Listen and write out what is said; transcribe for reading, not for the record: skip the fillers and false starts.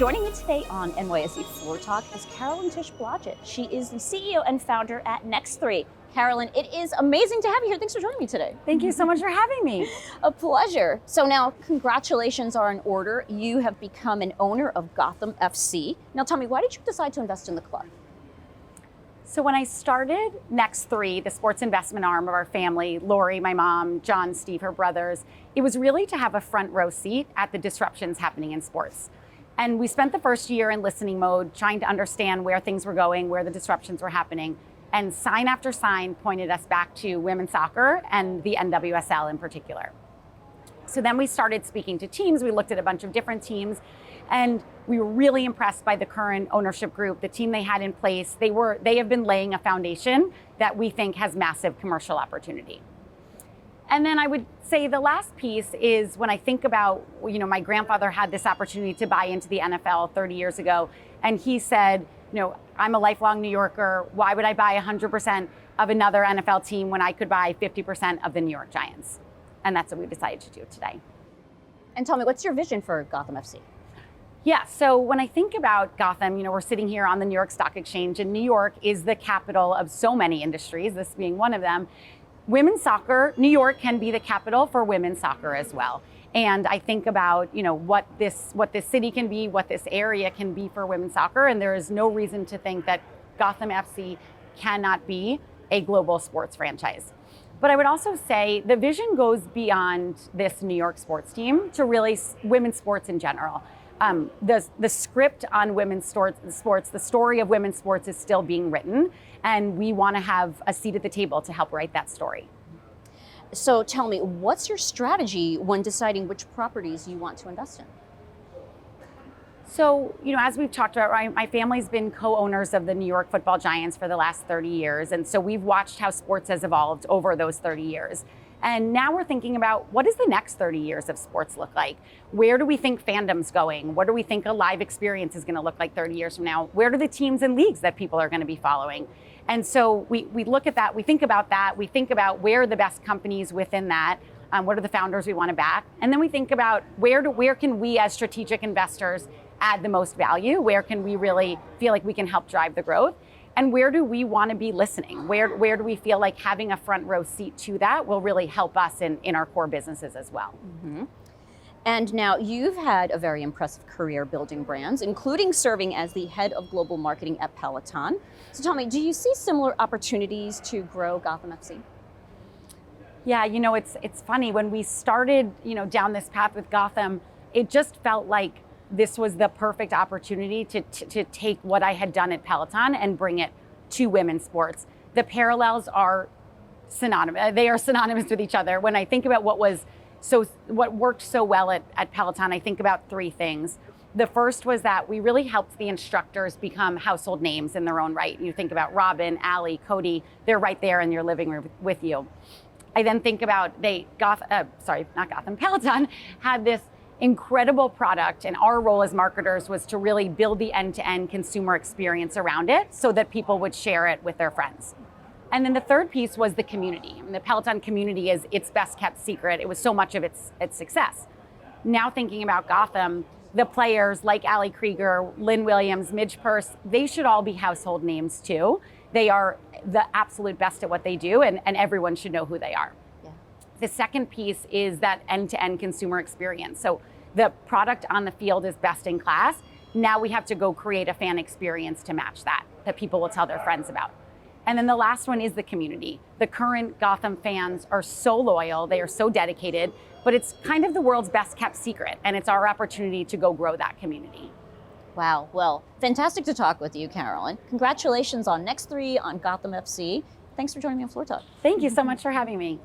Joining me today on NYSE Floor Talk is Carolyn Tisch Blodgett. She is the CEO and founder at Next3. Carolyn, it is amazing to have you here. Thanks for joining me today. Thank you so much for having me. A pleasure. So now, congratulations are in order. You have become an owner of Gotham FC. Now tell me, why did you decide to invest in the club? So when I started Next3, the sports investment arm of our family, Lori, my mom, John, Steve, her brothers, it was really to have a front row seat at the disruptions happening in sports. And we spent the first year in listening mode, trying to understand where things were going, where the disruptions were happening. And sign after sign pointed us back to women's soccer and the NWSL in particular. So then we started speaking to teams. We looked at a bunch of different teams, and we were really impressed by the current ownership group, the team they had in place. They have been laying a foundation that we think has massive commercial opportunity. And then I would say the last piece is when I think about, my grandfather had this opportunity to buy into the NFL 30 years ago, and he said, I'm a lifelong New Yorker. Why would I buy 100% of another NFL team when I could buy 50% of the New York Giants? And that's what we decided to do today. And tell me, what's your vision for Gotham FC? Yeah, so when I think about Gotham, we're sitting here on the New York Stock Exchange, and New York is the capital of so many industries, this being one of them. Women's soccer, New York can be the capital for women's soccer as well. And I think about, what this city can be, what this area can be for women's soccer, and there is no reason to think that Gotham FC cannot be a global sports franchise. But I would also say the vision goes beyond this New York sports team to really women's sports in general. The script on women's sports, the story of women's sports is still being written, and we want to have a seat at the table to help write that story. So tell me, what's your strategy when deciding which properties you want to invest in? So, as we've talked about, my family's been co-owners of the New York Football Giants for the last 30 years. And so we've watched how sports has evolved over those 30 years. And now we're thinking about, what does the next 30 years of sports look like? Where do we think fandom's going? What do we think a live experience is going to look like 30 years from now? Where do the teams and leagues that people are going to be following? And so we look at that, we think about that, we think about where are the best companies within that, what are the founders we want to back? And then we think about where can we as strategic investors add the most value? Where can we really feel like we can help drive the growth? And where do we want to be listening? Where do we feel like having a front row seat to that will really help us in our core businesses as well? Mm-hmm. And now you've had a very impressive career building brands, including serving as the head of global marketing at Peloton. So tell me, do you see similar opportunities to grow Gotham FC? Yeah, it's funny. When we started, down this path with Gotham, it just felt like this was the perfect opportunity to take what I had done at Peloton and bring it to women's sports. The parallels are synonymous. They are synonymous with each other. When I think about what worked so well at Peloton, I think about three things. The first was that we really helped the instructors become household names in their own right. You think about Robin, Allie, Cody, they're right there in your living room with you. I then think about Peloton had this incredible product, and our role as marketers was to really build the end-to-end consumer experience around it so that people would share it with their friends. And then the third piece was the community. The Peloton community is its best kept secret. It was so much of its success. Now thinking about Gotham, the players like Allie Krieger, Lynn Williams, Midge Purse, they should all be household names too. They are the absolute best at what they do, and everyone should know who they are. Yeah. The second piece is that end-to-end consumer experience. So the product on the field is best in class. Now we have to go create a fan experience to match that people will tell their friends about. And then the last one is the community. The current Gotham fans are so loyal, they are so dedicated, but it's kind of the world's best kept secret, and it's our opportunity to go grow that community. Wow, well, fantastic to talk with you, Carolyn. Congratulations on Next3, on Gotham FC. Thanks for joining me on Floor Talk. Thank you so much for having me.